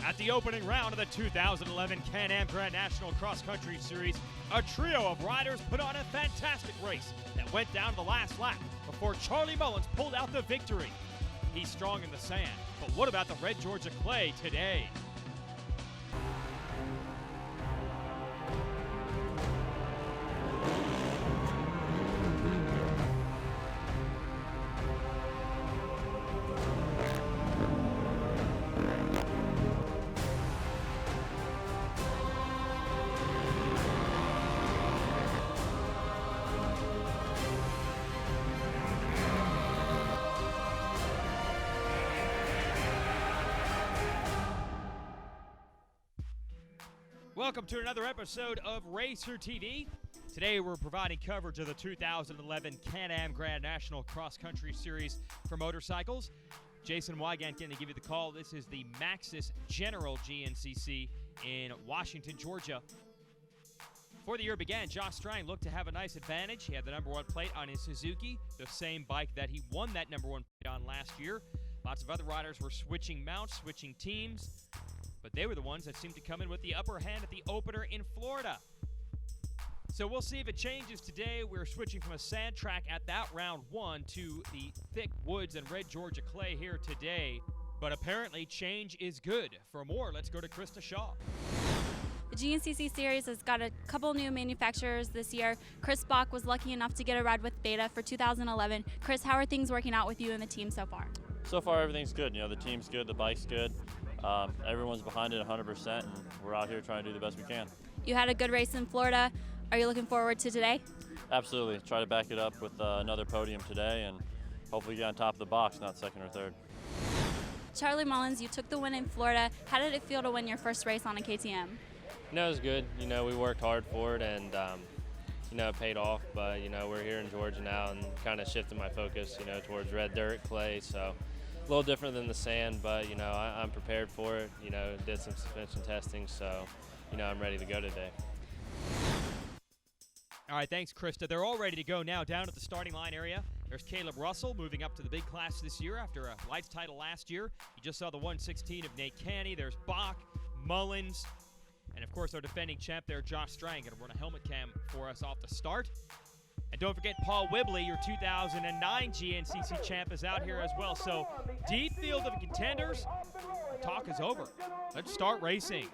At the opening round of the 2011 Can-Am Grand National Cross Country Series, a trio of riders put on a fantastic race that went down to the last lap before Charlie Mullins pulled out the victory. He's strong in the sand, but what about the red Georgia clay today? Welcome to another episode of Racer TV. Today we're providing coverage of the 2011 Can-Am Grand National Cross Country Series for motorcycles. Jason Wygant going to give you the call. This is the Maxxis General GNCC in Washington, Georgia. Before the year began, Josh Strang looked to have a nice advantage. He had the number one plate on his Suzuki, the same bike that he won that number one plate on last year. Lots of other riders were switching mounts, switching teams, but they were the ones that seemed to come in with the upper hand at the opener in Florida. So we'll see if it changes today. We're switching from a sand track at that round one to the thick woods and red Georgia clay here today. But apparently change is good. For more, let's go to Krista Shaw. The GNCC series has got a couple new manufacturers this year. Chris Bach was lucky enough to get a ride with Beta for 2011. Chris, how are things working out with you and the team so far? So far, everything's good. The team's good, the bike's good. Everyone's behind it 100%, and we're out here trying to do the best we can. You had a good race in Florida. Are you looking forward to today? Absolutely. Try to back it up with another podium today, and hopefully get on top of the box, not second or third. Charlie Mullins, you took the win in Florida. How did it feel to win your first race on a KTM? It was good. We worked hard for it, and it paid off. But we're here in Georgia now, and kind of shifted my focus, towards red dirt, clay. So a little different than the sand, but I'm prepared for it. Did some suspension testing, so I'm ready to go today. All right, thanks, Krista. They're all ready to go now down at the starting line area. There's Caleb Russell moving up to the big class this year after a lights title last year. You just saw the 116 of Nate Canny. There's Bach, Mullins, and of course our defending champ there, Josh Strang, going to run a helmet cam for us off the start. And don't forget Paul Whibley, your 2009 GNCC champ, is out here as well. So deep field of contenders. Talk is over. Let's start racing.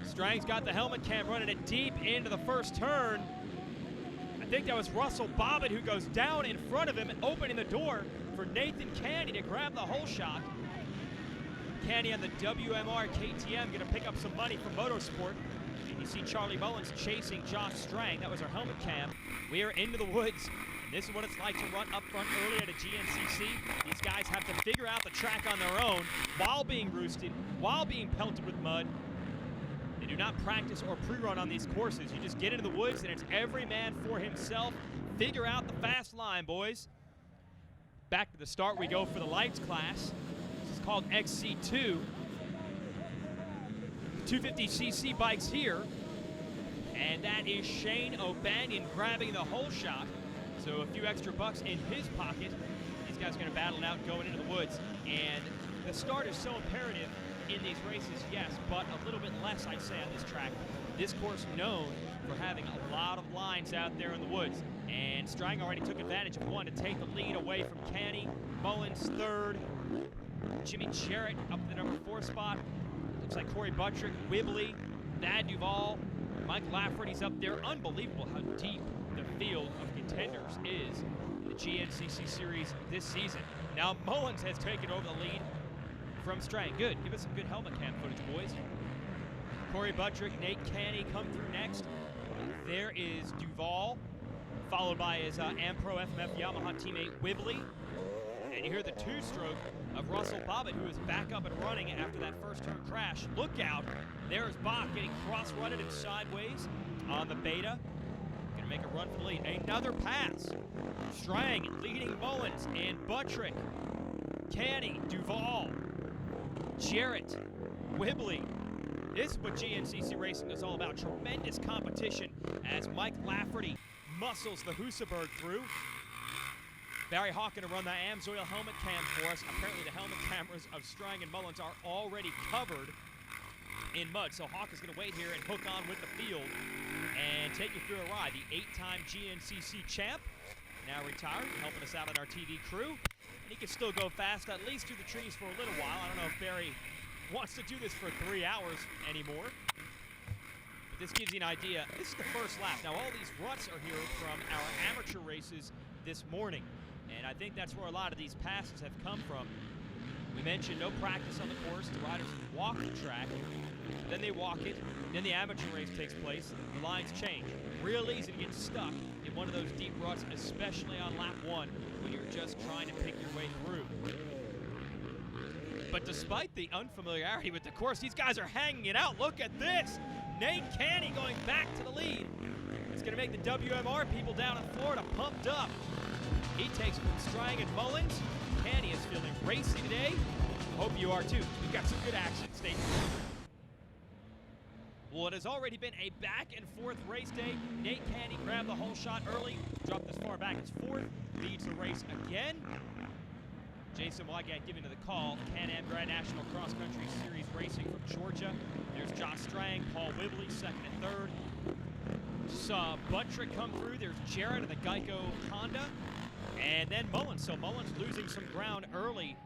Strang's got the helmet cam running it deep into the first turn. I think that was Russell Bobbitt who goes down in front of him, opening the door for Nathan Canny to grab the whole shot. Canny on the WMR KTM going to pick up some money from Motorsport. And you see Charlie Mullins chasing Josh Strang. That was our helmet cam. We are into the woods. And this is what it's like to run up front early at a GNCC. These guys have to figure out the track on their own while being roosted, while being pelted with mud. They do not practice or pre-run on these courses. You just get into the woods and it's every man for himself. Figure out the fast line, boys. Back to the start we go for the lights class. This is called XC2. 250cc bikes here. And that is Shane O'Banion grabbing the whole shot. So a few extra bucks in his pocket. These guys are going to battle it out going into the woods. And the start is so imperative in these races, yes, but a little bit less, I'd say, on this track. This course known for having a lot of lines out there in the woods. And Strang already took advantage of one to take the lead away from Canny. Mullins third. Jimmy Jarrett up to the number 4 spot. Looks like Corey Buttrick, Whibley, Thad Duvall, Mike Lafferty's up there. Unbelievable how deep the field of contenders is in the GNCC series this season. Now Mullins has taken over the lead from Strang. Good. Give us some good helmet cam footage, boys. Corey Buttrick, Nate Canny come through next. There is Duvall, followed by his Ampro FMF Yamaha teammate Whibley. And you hear the two-stroke of Russell Bobbitt, who is back up and running after that first turn crash. Look out. There's Bach getting cross-rutted and sideways on the Beta. Going to make a run for the lead. Another pass. Strang leading Mullins and Buttrick. Canny, Duvall, Jarrett, Whibley. This is what GNCC racing is all about. Tremendous competition as Mike Lafferty muscles the Husaberg through. Barry Hawk going to run the Amsoil helmet cam for us. Apparently the helmet cameras of Strang and Mullins are already covered in mud. So Hawk is going to wait here and hook on with the field and take you through a ride. The 8-time GNCC champ, now retired, helping us out on our TV crew. And he can still go fast, at least through the trees for a little while. I don't know if Barry wants to do this for 3 hours anymore. But this gives you an idea. This is the first lap. Now all these ruts are here from our amateur races this morning. And I think that's where a lot of these passes have come from. We mentioned no practice on the course. The riders walk the track, then they walk it, then the amateur race takes place. The lines change. Real easy to get stuck in one of those deep ruts, especially on lap 1 when you're just trying to pick your way through. But despite the unfamiliarity with the course, these guys are hanging it out. Look at this. Nate Canny going back to the lead. It's going to make the WMR people down in Florida pumped up. He takes it from Strang and Mullins. Canny is feeling racy today. Hope you are too. We've got some good action. Stay tuned. Well, it has already been a back-and-forth race day. Nate Canny grabbed the whole shot early, dropped as far back as 4th, leads the race again. Jason Wygant giving to the call. Can-Am Grand National Cross Country Series Racing from Georgia. There's Josh Strang, Paul Whibley, 2nd and 3rd. Saw Buttrick come through. There's Jarrett of the Geico Honda. And then Mullins. So Mullins losing some ground early.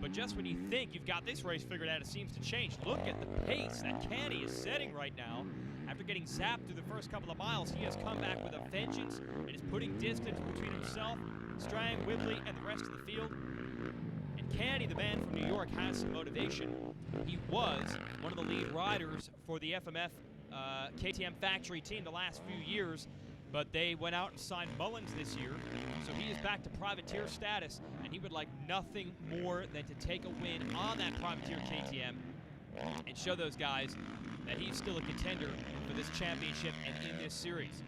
But just when you think you've got this race figured out, it seems to change. Look at the pace that Canny is setting right now. After getting zapped through the first couple of miles, he has come back with a vengeance and is putting distance between himself, Strang, Whibley, and the rest of the field. And Canny, the man from New York, has some motivation. He was one of the lead riders for the FMF KTM factory team the last few years, but they went out and signed Mullins this year, so he is back to privateer status, and he would like nothing more than to take a win on that privateer KTM and show those guys that he's still a contender for this championship and in this series.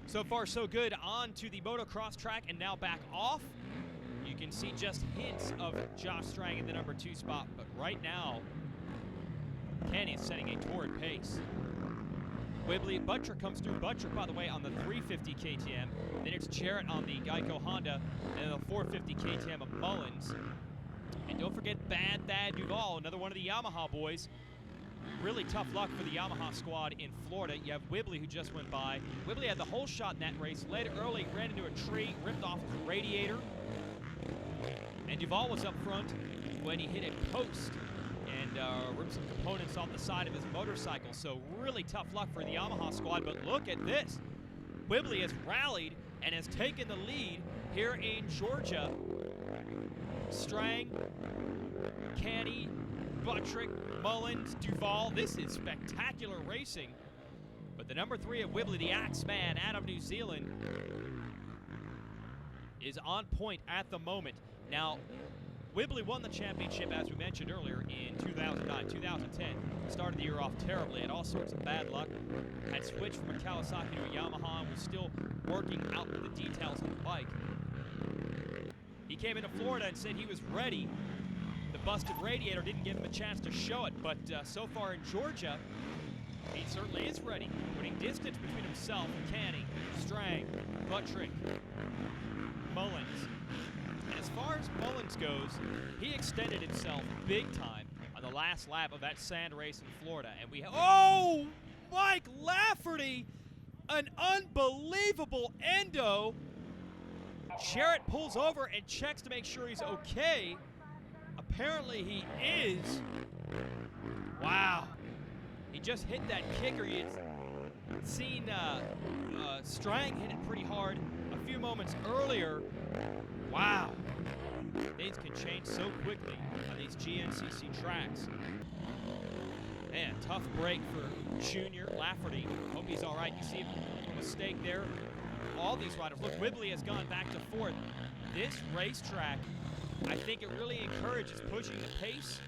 So far, so good. On to the motocross track and now back off. You can see just hints of Josh Strang in the number 2 spot, but right now, Canny is setting a torrid pace. Whibley, Buttrick comes through. Buttrick, by the way, on the 350 KTM. Then it's Jarrett on the Geico Honda, and the 450 KTM of Mullins. And don't forget Bad Thad Duvall, another one of the Yamaha boys. Really tough luck for the Yamaha squad in Florida. You have Whibley, who just went by. Whibley had the whole shot in that race. Led early, ran into a tree, ripped off his radiator. And Duvall was up front when he hit a post and ripped some components off the side of his motorcycle. So really tough luck for the Yamaha squad. But look at this. Whibley has rallied and has taken the lead here in Georgia. Strang, Canny, Buttrick, Mullins, Duvall. This is spectacular racing. But the number 3 of Whibley, the Axeman out of New Zealand, is on point at the moment. Now, Whibley won the championship, as we mentioned earlier, in 2009, 2010. Started the year off terribly, had all sorts of bad luck. Had switched from a Kawasaki to a Yamaha and was still working out the details of the bike. He came into Florida and said he was ready. The busted radiator didn't give him a chance to show it, but so far in Georgia, he certainly is ready, putting distance between himself, Canny, Strang, Buttrick, Mullins. And as far as Mullins goes, he extended himself big time on the last lap of that sand race in Florida. And we oh, Mike Lafferty, an unbelievable endo. Jarrett pulls over and checks to make sure he's okay. Apparently he is. Wow. He just hit that kicker. You'd seen Strang hit it pretty hard a few moments earlier. Wow. Things can change so quickly on these GNCC tracks. Man, tough break for Junior Lafferty. Hope he's all right. You see a mistake there. All these riders. Look, Whibley has gone back to 4th. This racetrack, I think it really encourages pushing the pace.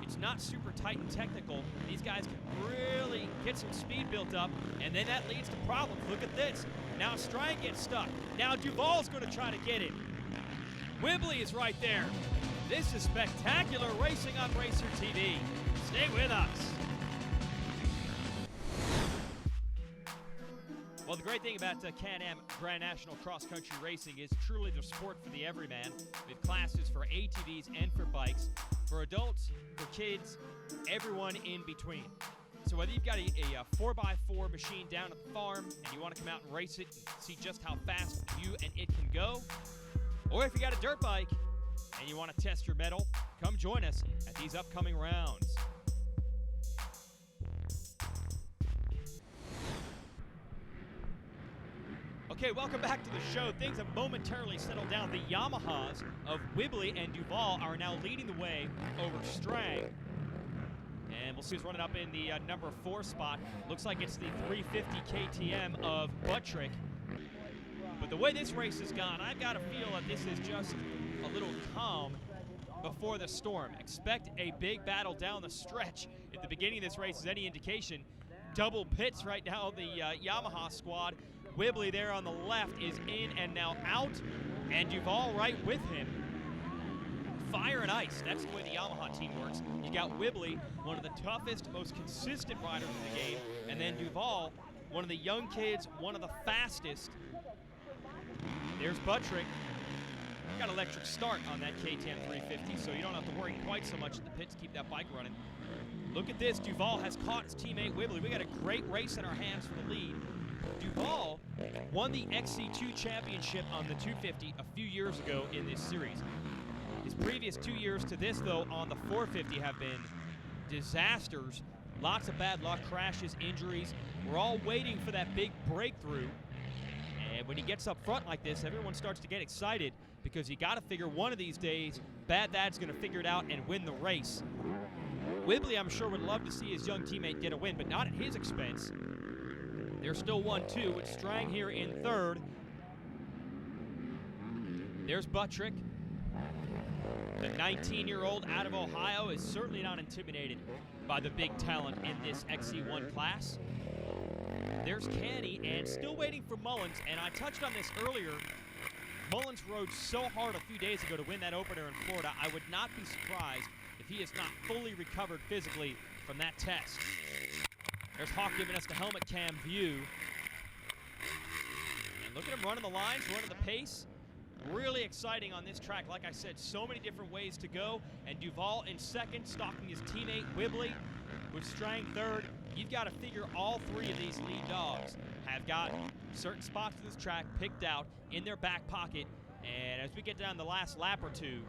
It's not super tight and technical. These guys can really get some speed built up, and then that leads to problems. Look at this. Now Strang gets stuck. Now Duvall's going to try to get it. Whibley is right there. This is spectacular racing on Racer TV. Stay with us. Well, the great thing about Can-Am Grand National Cross Country Racing is truly the sport for the everyman, with classes for ATVs and for bikes, for adults, for kids, everyone in between. So whether you've got a 4x4 machine down at the farm and you want to come out and race it and see just how fast you and it can go, or if you got a dirt bike and you want to test your mettle, come join us at these upcoming rounds. Okay, welcome back to the show. Things have momentarily settled down. The Yamahas of Whibley and Duval are now leading the way over Strang. And we'll see who's running up in the number 4 spot. Looks like it's the 350 KTM of Buttrick. But the way this race has gone, I've got to feel that this is just a little calm before the storm. Expect a big battle down the stretch. If the beginning of this race is any indication, double pits right now, the Yamaha squad. Whibley there on the left is in and now out, and Duval right with him. Fire and ice, that's the way the Yamaha team works. You got Whibley, one of the toughest, most consistent riders in the game, and then Duval, one of the young kids, one of the fastest. There's Buttrick. Got an electric start on that KTM 350, so you don't have to worry quite so much at the pits to keep that bike running. Look at this, Duval has caught his teammate Whibley. We got a great race in our hands for the lead. Duval won the XC2 championship on the 250 a few years ago in this series. His previous 2 years to this, though, on the 450 have been disasters. Lots of bad luck, crashes, injuries. We're all waiting for that big breakthrough. And when he gets up front like this, everyone starts to get excited because you got to figure one of these days, Bad Dad's going to figure it out and win the race. Whibley, I'm sure, would love to see his young teammate get a win, but not at his expense. There's still 1-2 with Strang here in third. There's Buttrick. The 19-year-old out of Ohio is certainly not intimidated by the big talent in this XC1 class. There's Canny, and still waiting for Mullins, and I touched on this earlier. Mullins rode so hard a few days ago to win that opener in Florida. I would not be surprised if he is not fully recovered physically from that test. There's Hawk giving us the helmet cam view. And look at him running the lines, running the pace. Really exciting on this track. Like I said, so many different ways to go. And Duval in second, stalking his teammate Whibley with Strang third. You've got to figure all three of these lead dogs have got certain spots of this track picked out in their back pocket. And as we get down the last lap or two,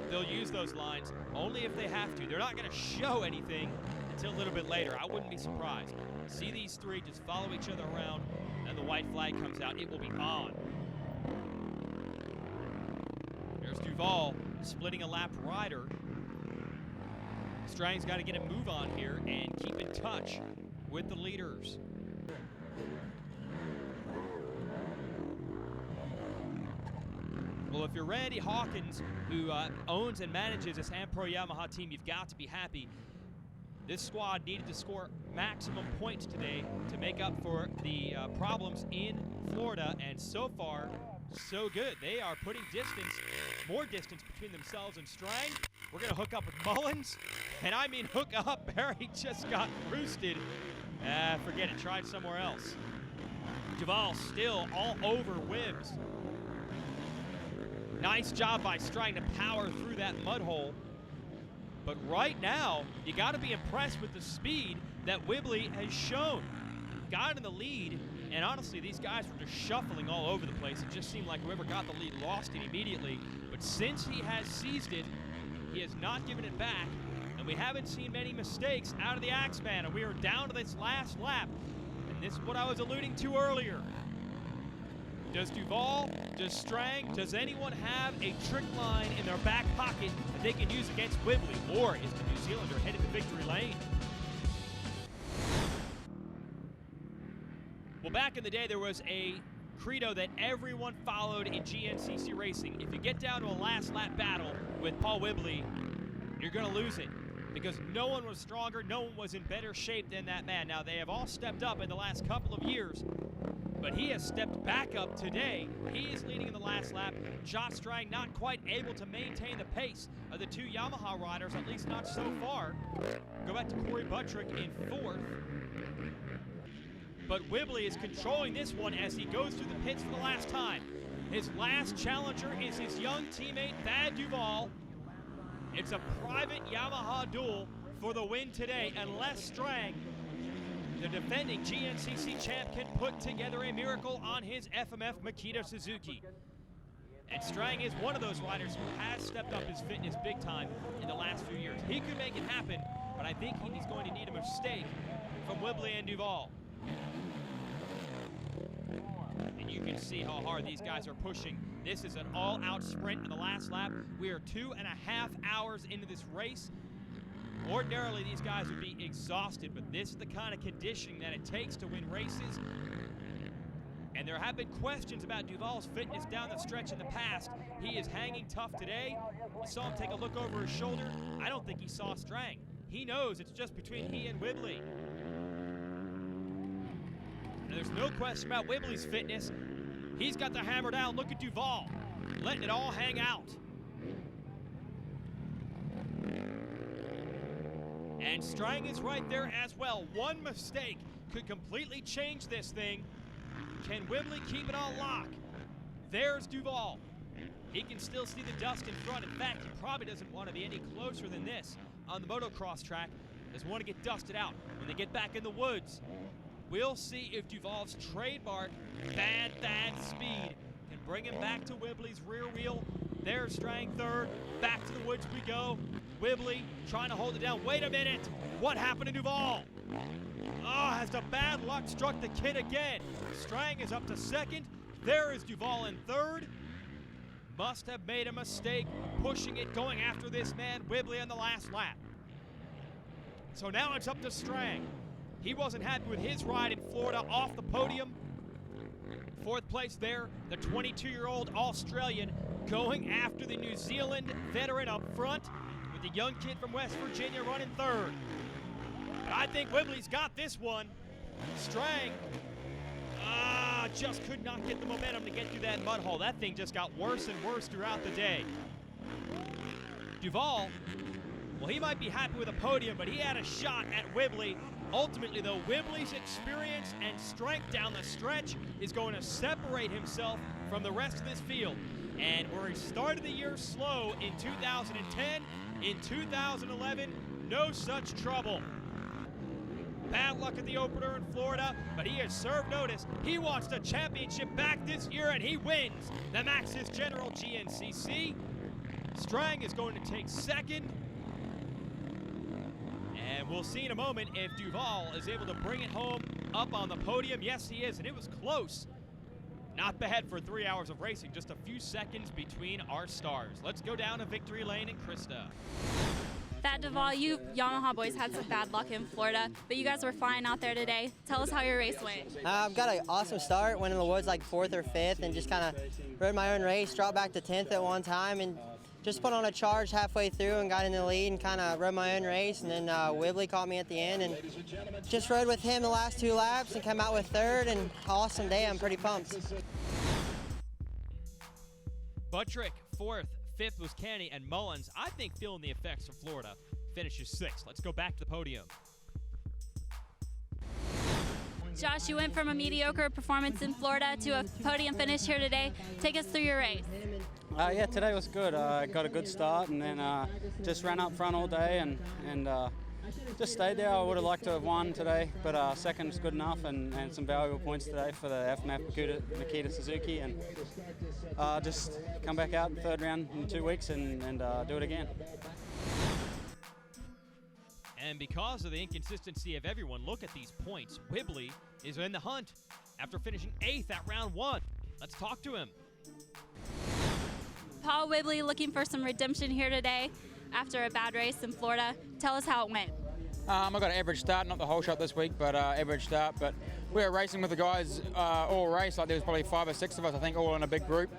they'll use those lines only if they have to. They're not going to show anything until a little bit later. I wouldn't be surprised. See these three just follow each other around, and the white flag comes out. It will be on. There's Duval splitting a lap rider. Strang's got to get a move on here and keep in touch with the leaders. Well, if you're Randy Hawkins, who owns and manages this Ampro Yamaha team, you've got to be happy. This squad needed to score maximum points today to make up for the problems in Florida, and so far, so good. They are putting distance, more distance between themselves and Strang. We're going to hook up with Mullins, and I mean hook up. Barry just got roosted. Forget it, tried somewhere else. Duval still all over Wibbs. Nice job by Strang to power through that mud hole. But right now, you got to be impressed with the speed that Whibley has shown. Got in the lead, and honestly, these guys were just shuffling all over the place. It just seemed like whoever got the lead lost it immediately. But since he has seized it, he has not given it back, and we haven't seen many mistakes out of the Axeman, and we are down to this last lap. And this is what I was alluding to earlier. Does Duval, does Strang, does anyone have a trick line in their back pocket that they can use against Whibley? Or is the New Zealander headed to victory lane? Well, back in the day, there was a credo that everyone followed in GNCC racing. If you get down to a last lap battle with Paul Whibley, you're going to lose it. Because no one was stronger, no one was in better shape than that man. Now, they have all stepped up in the last couple of years, but he has stepped back up today. He is leading in the last lap. Josh Strang not quite able to maintain the pace of the two Yamaha riders, at least not so far. Go back to Corey Buttrick in fourth. but Whibley is controlling this one as he goes through the pits for the last time. His last challenger is his young teammate, Thad Duvall. It's a private Yamaha duel for the win today, unless Strang, the defending GNCC champ, can put together a miracle on his FMF Makita Suzuki. And Strang is one of those riders who has stepped up his fitness big time in the last few years. He could make it happen, but I think he's going to need a mistake from Whibley and Duvall. And you can see how hard these guys are pushing. This is an all-out sprint in the last lap. We are 2.5 hours into this race. Ordinarily, these guys would be exhausted, but this is the kind of conditioning that it takes to win races. And there have been questions about Duvall's fitness down the stretch in the past. He is hanging tough today. You saw him take a look over his shoulder. I don't think he saw Strang. He knows it's just between he and Whibley. And there's no question about Whibley's fitness. He's got the hammer down. Look at Duvall, letting it all hang out. And Strang is right there as well. One mistake could completely change this thing. Can Whibley keep it on lock? There's Duvall. He can still see the dust in front. In fact, he probably doesn't want to be any closer than this on the motocross track. Doesn't want to get dusted out when they get back in the woods. We'll see if Duvall's trademark bad speed can bring him back to Whibley's rear wheel. There's Strang third. Back to the woods we go. Whibley trying to hold it down. Wait a minute. What happened to Duvall? Oh, has the bad luck struck the kid again? Strang is up to second. There is Duvall in third. Must have made a mistake pushing it, going after this man, Whibley, on the last lap. So now it's up to Strang. He wasn't happy with his ride in Florida, off the podium. Fourth place there, the 22-year-old Australian going after the New Zealand veteran up front, with the young kid from West Virginia running third. But I think Whibley's got this one. Strang just could not get the momentum to get through that mud hole. That thing just got worse and worse throughout the day. Duvall, well, he might be happy with a podium, but he had a shot at Whibley. Ultimately, though, Whibley's experience and strength down the stretch is going to separate himself from the rest of this field. And where he started the year slow in 2010, in 2011, no such trouble. Bad luck at the opener in Florida, but he has served notice. He wants the championship back this year, and he wins the Maxxis General GNCC. Strang is going to take second. And we'll see in a moment if Duvall is able to bring it home up on the podium. Yes, he is, and it was close. Not bad for 3 hours of racing, just a few seconds between our stars. Let's go down to victory lane in Krista. Thad Duvall, you Yamaha boys had some bad luck in Florida, but you guys were flying out there today. Tell us how your race went. I've got an awesome start, went in the woods like 4th or 5th, and just kind of rode my own race, dropped back to 10th at one time, and just put on a charge halfway through and got in the lead and kind of rode my own race. And then Whibley caught me at the end and just rode with him the last 2 laps and came out with third, and awesome day. I'm pretty pumped. Buttrick, 4th. 5th was Kenny, and Mullins, I think, feeling the effects from Florida, finishes 6th. Let's go back to the podium. Josh, you went from a mediocre performance in Florida to a podium finish here today. Take us through your race. Yeah, today was good. Got a good start, and then just ran up front all day and just stayed there. I would have liked to have won today, but second's good enough, and some valuable points today for the FMF Makita Suzuki, and just come back out in the 3rd round in 2 weeks and do it again. And because of the inconsistency of everyone, look at these points. Whibley is in the hunt after finishing 8th at round 1. Let's talk to him. Paul Whibley looking for some redemption here today after a bad race in Florida. Tell us how it went. I got an average start, not the whole shot this week, but average start. But we were racing with the guys all race. Like there was probably 5 or 6 of us, I think, all in a big group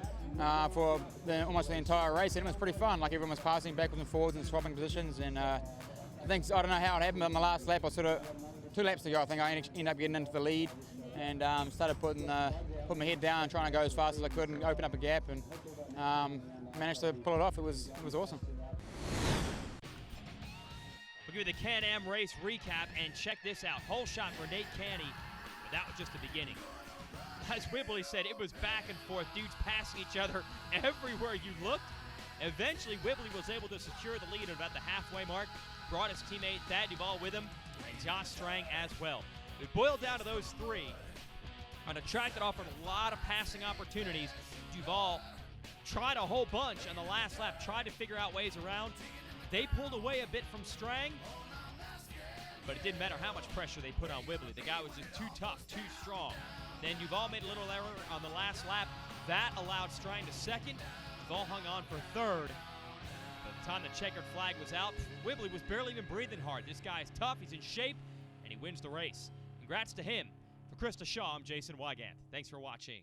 for almost the entire race. And it was pretty fun. Like everyone was passing backwards and forwards and swapping positions. And I don't know how it happened, but on the last lap, I sort of 2 laps to go, I think I ended up getting into the lead and started putting my head down and trying to go as fast as I could and open up a gap, and managed to pull it off. It was awesome. We'll give you the Can-Am race recap, and check this out. Whole shot for Nate Canny. that was just the beginning. As Whibley said, it was back and forth, dudes passing each other everywhere you looked. Eventually, Whibley was able to secure the lead at about the halfway mark, brought his teammate Thad Duvall with him, and Josh Strang as well. It boiled down to those three. On a track that offered a lot of passing opportunities, Duvall tried a whole bunch on the last lap, tried to figure out ways around. They pulled away a bit from Strang, but it didn't matter how much pressure they put on Whibley. The guy was just too tough, too strong. Then Duvall made a little error on the last lap. That allowed Strang to second. Duvall hung on for third. By the time the checkered flag was out, Whibley was barely even breathing hard. This guy's tough, he's in shape, and he wins the race. Congrats to him. For Krista Shaw, I'm Jason Wygant. Thanks for watching.